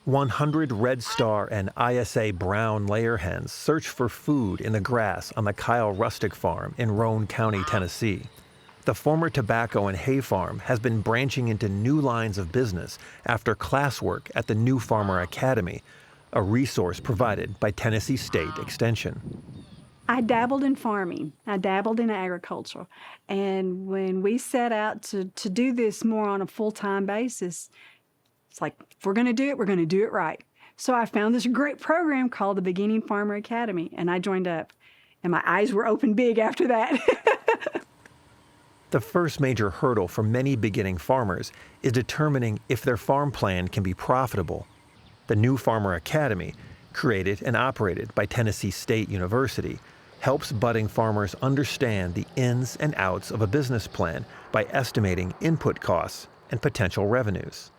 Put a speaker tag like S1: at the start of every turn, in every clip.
S1: 100 Red Star and ISA brown layer hens search for food in the grass on the Kyle Rustic Farm in Roane County, Tennessee. The former tobacco and hay farm has been branching into new lines of business after classwork at the New Farmer Academy, a resource provided by Tennessee State Extension.
S2: I dabbled in farming. I dabbled in agriculture. And when we set out to do this more on a full-time basis, it's like, if we're going to do it, we're going to do it right. So I found this great program called the Beginning Farmer Academy, and I joined up. And my eyes were open big after that.
S1: The first major hurdle for many beginning farmers is determining if their farm plan can be profitable. The New Farmer Academy, created and operated by Tennessee State University, helps budding farmers understand the ins and outs of a business plan by estimating input costs and potential revenues.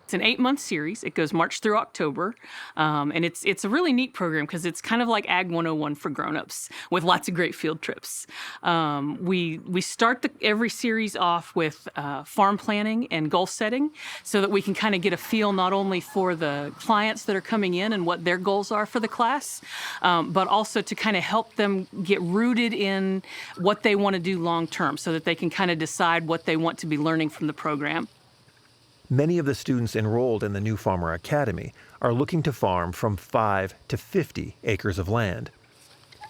S3: It's an 8-month series. It goes March through October, and it's a really neat program because it's kind of like Ag 101 for grown-ups with lots of great field trips. We start every series off with farm planning and goal setting so that we can kind of get a feel not only for the clients that are coming in and what their goals are for the class, but also to kind of help them get rooted in what they want to do long-term so that they can kind of decide what they want to be learning from the program.
S1: Many of the students enrolled in the New Farmer Academy are looking to farm from 5 to 50 acres of land.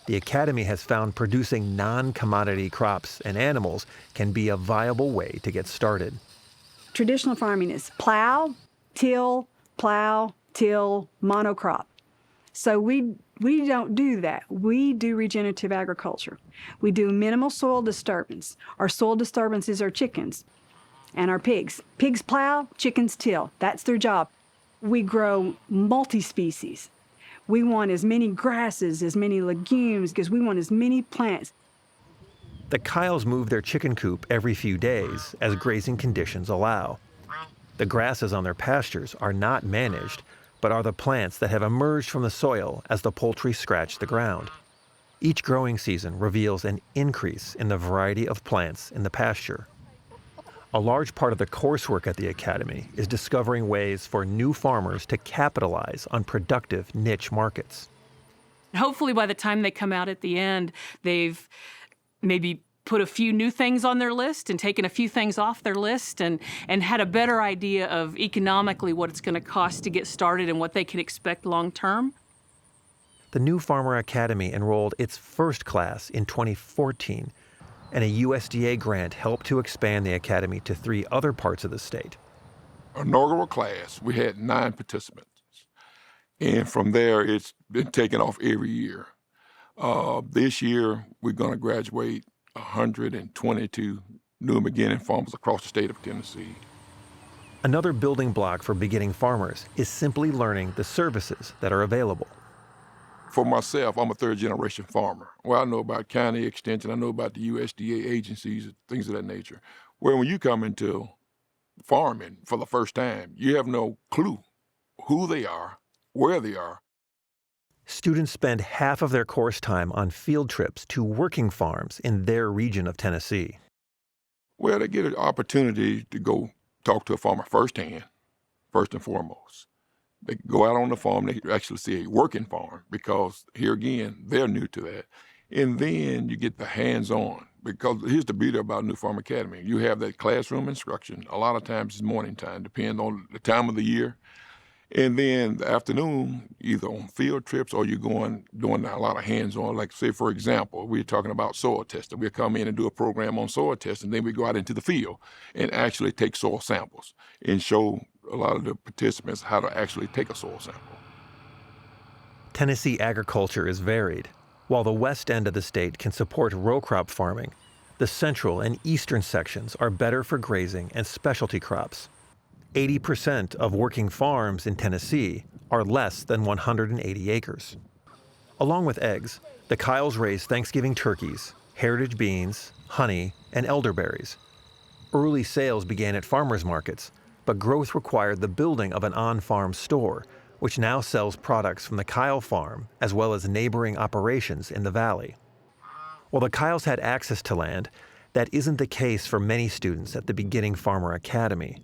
S1: The Academy has found producing non-commodity crops and animals can be a viable way to get started.
S2: Traditional farming is plow, till, monocrop. So we don't do that. We do regenerative agriculture. We do minimal soil disturbance. Our soil disturbances are chickens and our pigs. Pigs plow, chickens till. That's their job. We grow multi-species. We want as many grasses, as many legumes, because we want as many plants.
S1: The Kyles move their chicken coop every few days as grazing conditions allow. The grasses on their pastures are not managed, but are the plants that have emerged from the soil as the poultry scratch the ground. Each growing season reveals an increase in the variety of plants in the pasture. A large part of the coursework at the Academy is discovering ways for new farmers to capitalize on productive niche markets.
S3: Hopefully by the time they come out at the end, they've maybe put a few new things on their list and taken a few things off their list and had a better idea of economically what it's going to cost to get started and what they can expect long term.
S1: The New Farmer Academy enrolled its first class in 2014, and a USDA grant helped to expand the academy to 3 other parts of the state.
S4: Inaugural class, we had 9 participants. And from there, it's been taken off every year. This year, we're going to graduate 122 new and beginning farmers across the state of Tennessee.
S1: Another building block for beginning farmers is simply learning the services that are available.
S4: For myself, I'm a third-generation farmer. Well, I know about county extension, I know about the USDA agencies, things of that nature. Where when you come into farming for the first time, you have no clue who they are, where they are.
S1: Students spend half of their course time on field trips to working farms in their region of Tennessee.
S4: Well, they get an opportunity to go talk to a farmer firsthand, first and foremost. They go out on the farm, they actually see a working farm because here again, they're new to that. And then you get the hands-on because here's the beauty about New Farm Academy. You have that classroom instruction. A lot of times it's morning time, depending on the time of the year. And then the afternoon, either on field trips or you're doing a lot of hands-on. Like say, for example, we're talking about soil testing. We'll come in and do a program on soil testing. Then we go out into the field and actually take soil samples and show a lot of the participants how to actually take a soil sample.
S1: Tennessee agriculture is varied. While the west end of the state can support row crop farming, the central and eastern sections are better for grazing and specialty crops. 80% of working farms in Tennessee are less than 180 acres. Along with eggs, the Kyles raise Thanksgiving turkeys, heritage beans, honey, and elderberries. Early sales began at farmers markets, but growth required the building of an on-farm store, which now sells products from the Kyle farm as well as neighboring operations in the valley. While the Kyles had access to land, that isn't the case for many students at the Beginning Farmer Academy.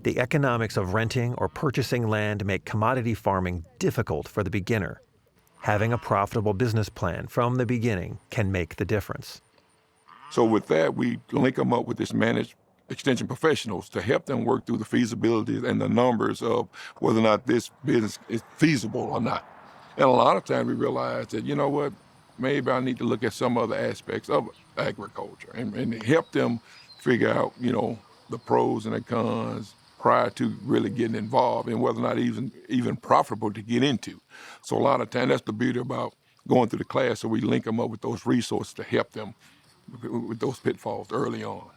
S1: The economics of renting or purchasing land make commodity farming difficult for the beginner. Having a profitable business plan from the beginning can make the difference.
S4: So with that, we link them up with this managed extension professionals to help them work through the feasibility and the numbers of whether or not this business is feasible or not. And a lot of times we realize that, you know what, maybe I need to look at some other aspects of agriculture and help them figure out, you know, the pros and the cons prior to really getting involved and whether or not even profitable to get into. So a lot of times that's the beauty about going through the class, so we link them up with those resources to help them with those pitfalls early on.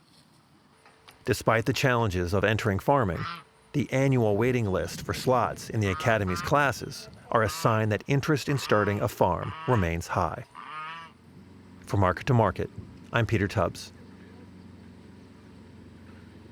S1: Despite the challenges of entering farming, the annual waiting list for slots in the Academy's classes are a sign that interest in starting a farm remains high. For Market to Market, I'm Peter Tubbs.